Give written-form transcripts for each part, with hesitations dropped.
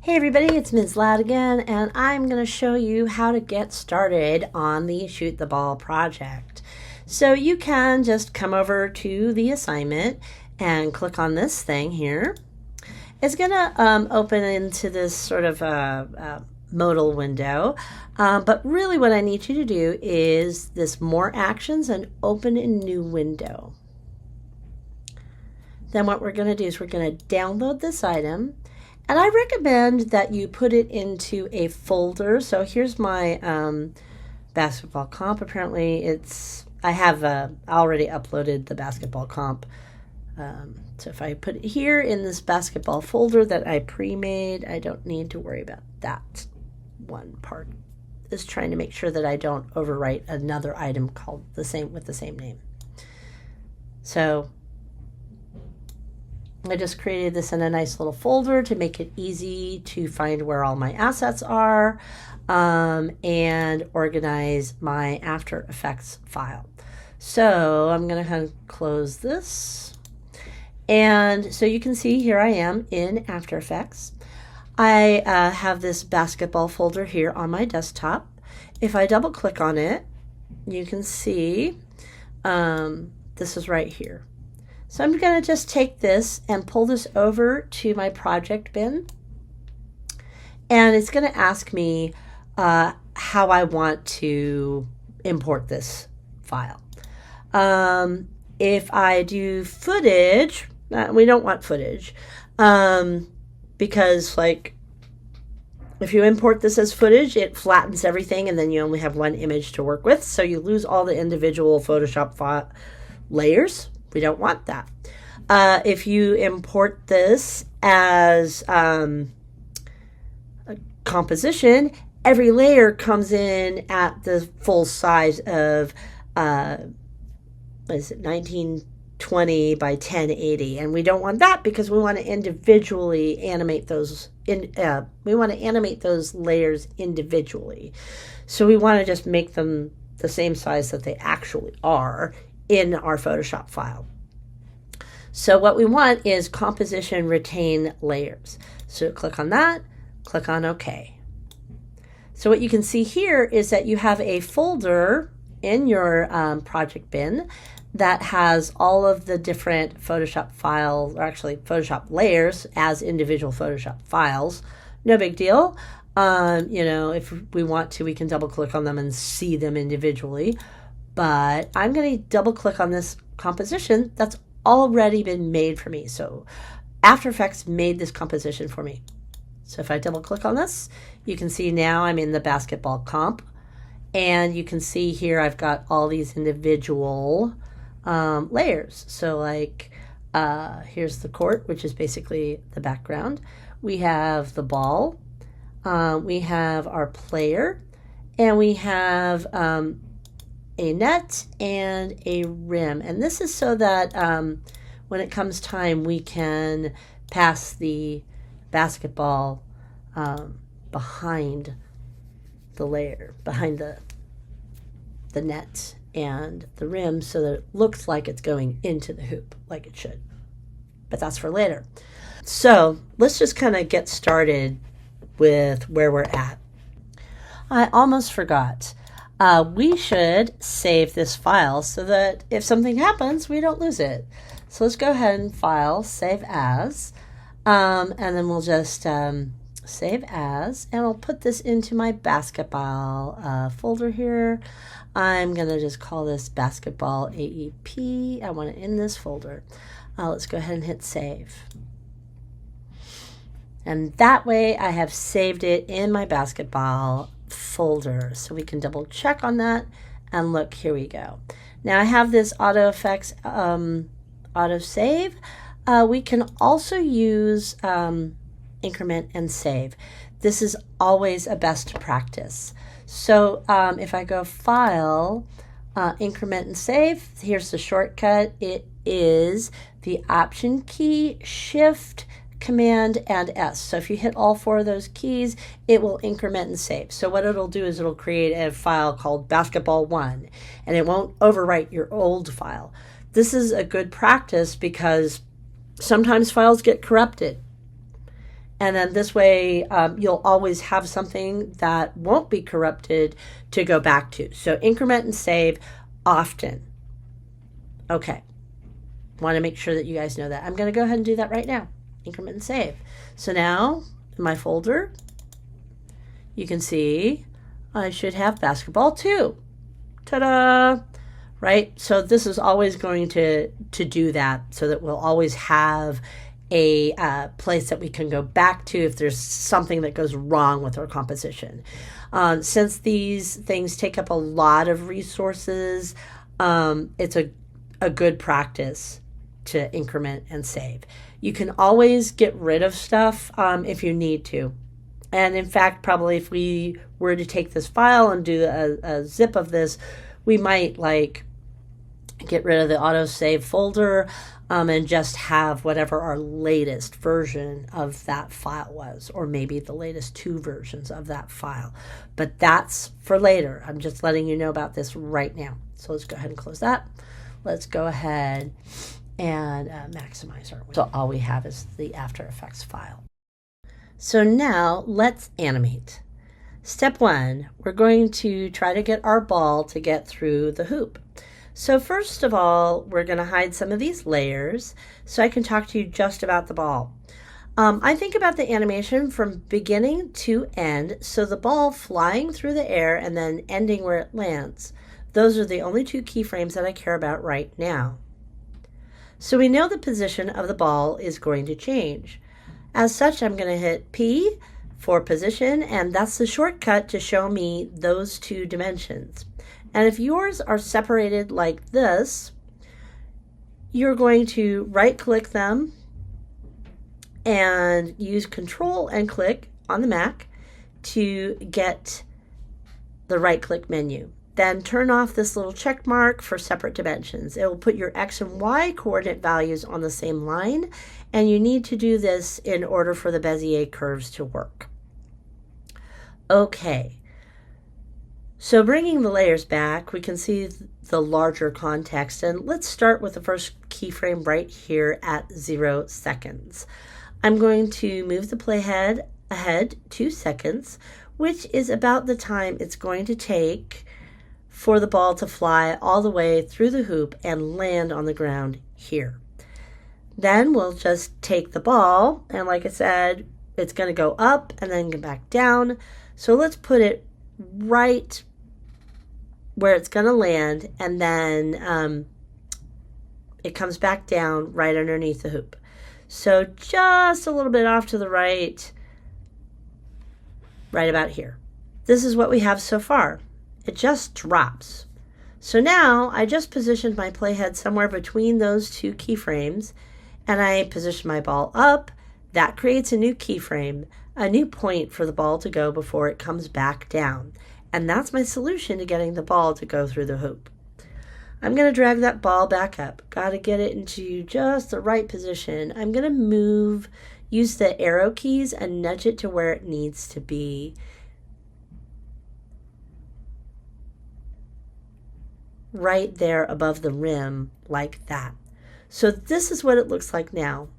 Hey everybody, it's Ms. Ladd again, and I'm going to show you how to get started on the Shoot the Ball project. So you can just come over to the assignment and click on this thing here. It's going to open into this sort of modal window, but really what I need you to do is this More Actions and open a new window. Then what we're going to do is we're going to download this item. And I recommend that you put it into a folder. So here's my basketball comp. Apparently I have already uploaded the basketball comp. So if I put it here in this basketball folder that I pre-made, I don't need to worry about that one part. Is trying to make sure that I don't overwrite another item called the same with the same name. So I just created this in a nice little folder to make it easy to find where all my assets are and organize my After Effects file. So I'm going to close this. And so you can see here I am in After Effects. I have this basketball folder here on my desktop. If I double click on it, you can see this is right here. So I'm going to just take this and pull this over to my project bin. And it's going to ask me how I want to import this file. If I do footage, we don't want footage because if you import this as footage, it flattens everything and then you only have one image to work with. So you lose all the individual Photoshop layers. We don't want that. If you import this as a composition, every layer comes in at the full size of 1920 by 1080, and we don't want that because we want to individually animate those. We want to animate those layers individually, so we want to just make them the same size that they actually are in our Photoshop file. So what we want is composition retain layers. So click on that, click on OK. So what you can see here is that you have a folder in your project bin that has all of the different Photoshop files, or actually Photoshop layers as individual Photoshop files. No big deal. If we want to, we can double click on them and see them individually. But I'm going to double click on this composition that's already been made for me. So After Effects made this composition for me. So if I double click on this, you can see now I'm in the basketball comp. And you can see here I've got all these individual layers. So here's the court, which is basically the background. We have the ball. We have our player. And we have a net and a rim, and this is so that when it comes time we can pass the basketball behind the layer, behind the net and the rim, so that it looks like it's going into the hoop like it should, but that's for later. So let's just kind of get started with where we're at. I almost forgot. We should save this file so that if something happens, we don't lose it. So let's go ahead and File, Save As, and then we'll just Save As, and I'll put this into my basketball folder here. I'm going to just call this Basketball AEP. I want it in this folder. Let's go ahead and hit Save. And that way I have saved it in my basketball folder, so we can double check on that, and look, here we go. Now I have this Auto Effects auto save. We can also use increment and save. This is always a best practice. So if I go File, increment and save, here's the shortcut. It is the Option key, Shift, Command, and S. So if you hit all four of those keys, it will increment and save. So what it'll do is it'll create a file called basketball1, and it won't overwrite your old file. This is a good practice because sometimes files get corrupted. And then this way, you'll always have something that won't be corrupted to go back to. So increment and save often. Okay. Want to make sure that you guys know that. I'm going to go ahead and do that right now. Increment and save. So now in my folder, you can see I should have basketball 2. Ta-da! Right? So this is always going to do that, so that we'll always have a place that we can go back to if there's something that goes wrong with our composition. Since these things take up a lot of resources, it's a good practice to increment and save. You can always get rid of stuff if you need to. And in fact, probably if we were to take this file and do a zip of this, we might like get rid of the autosave folder and just have whatever our latest version of that file was, or maybe the latest 2 versions of that file. But that's for later. I'm just letting you know about this right now. So let's go ahead and close that. Let's go ahead and maximize our window. So all we have is the After Effects file. So now let's animate. Step 1, we're going to try to get our ball to get through the hoop. So first of all, we're going to hide some of these layers so I can talk to you just about the ball. I think about the animation from beginning to end, so the ball flying through the air and then ending where it lands. Those are the only 2 keyframes that I care about right now. So we know the position of the ball is going to change. As such, I'm going to hit P for position, and that's the shortcut to show me those 2 dimensions. And if yours are separated like this, you're going to right-click them and use Control and click on the Mac to get the right-click menu. Then turn off this little check mark for separate dimensions. It will put your X and Y coordinate values on the same line, and you need to do this in order for the Bezier curves to work. Okay. So bringing the layers back, we can see the larger context, and let's start with the first keyframe right here at 0 seconds. I'm going to move the playhead ahead 2 seconds, which is about the time it's going to take for the ball to fly all the way through the hoop and land on the ground here. Then we'll just take the ball, and like I said, it's going to go up and then go back down. So let's put it right where it's going to land, and then it comes back down right underneath the hoop. So just a little bit off to the right, right about here. This is what we have so far. It just drops. So now I just positioned my playhead somewhere between those 2 keyframes, and I position my ball up. That creates a new keyframe, a new point for the ball to go before it comes back down. And that's my solution to getting the ball to go through the hoop. I'm going to drag that ball back up. Got to get it into just the right position. I'm going to use the arrow keys and nudge it to where it needs to be. Right there above the rim, like that. So this is what it looks like now.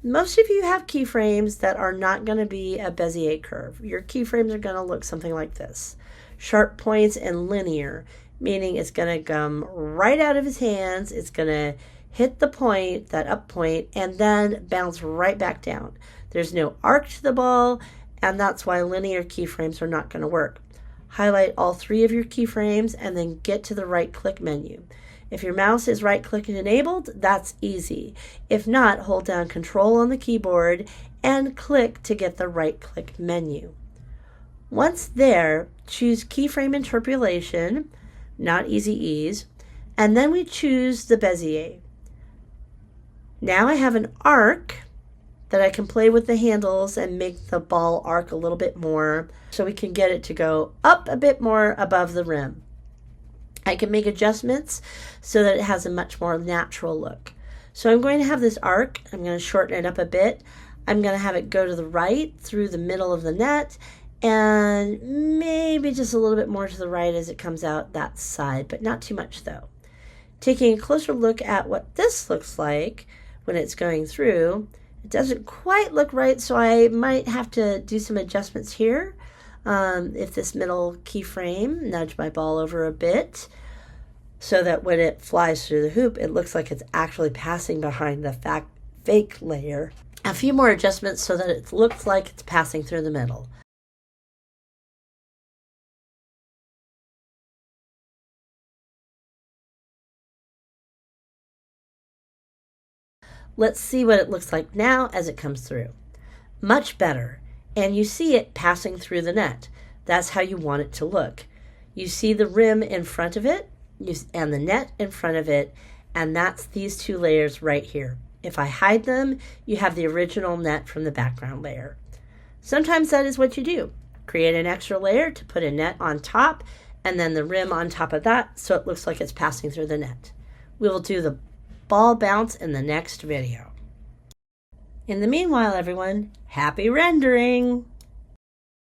Most of you have keyframes that are not going to be a Bezier curve. Your keyframes are going to look something like this. Sharp points and linear, meaning it's going to come right out of his hands. It's going to hit the point, that up point, and then bounce right back down. There's no arc to the ball, and that's why linear keyframes are not going to work. Highlight all 3 of your keyframes and then get to the right-click menu. If your mouse is right-click enabled, that's easy. If not, hold down Control on the keyboard and click to get the right-click menu. Once there, choose Keyframe Interpolation, not Easy Ease, and then we choose the Bezier. Now I have an arc that I can play with the handles and make the ball arc a little bit more so we can get it to go up a bit more above the rim. I can make adjustments so that it has a much more natural look. So I'm going to have this arc. I'm going to shorten it up a bit. I'm going to have it go to the right through the middle of the net and maybe just a little bit more to the right as it comes out that side, but not too much though. Taking a closer look at what this looks like when it's going through, It doesn't quite look right, so I might have to do some adjustments here. If this middle keyframe, nudge my ball over a bit so that when it flies through the hoop, it looks like it's actually passing behind the fake layer. A few more adjustments so that it looks like it's passing through the middle. Let's see what it looks like now as it comes through. Much better. And you see it passing through the net. That's how you want it to look. You see the rim in front of it and the net in front of it, and that's these two layers right here. If I hide them, you have the original net from the background layer. Sometimes that is what you do. Create an extra layer to put a net on top, and then the rim on top of that so it looks like it's passing through the net. We will do the ball bounce in the next video. In the meanwhile, everyone, happy rendering!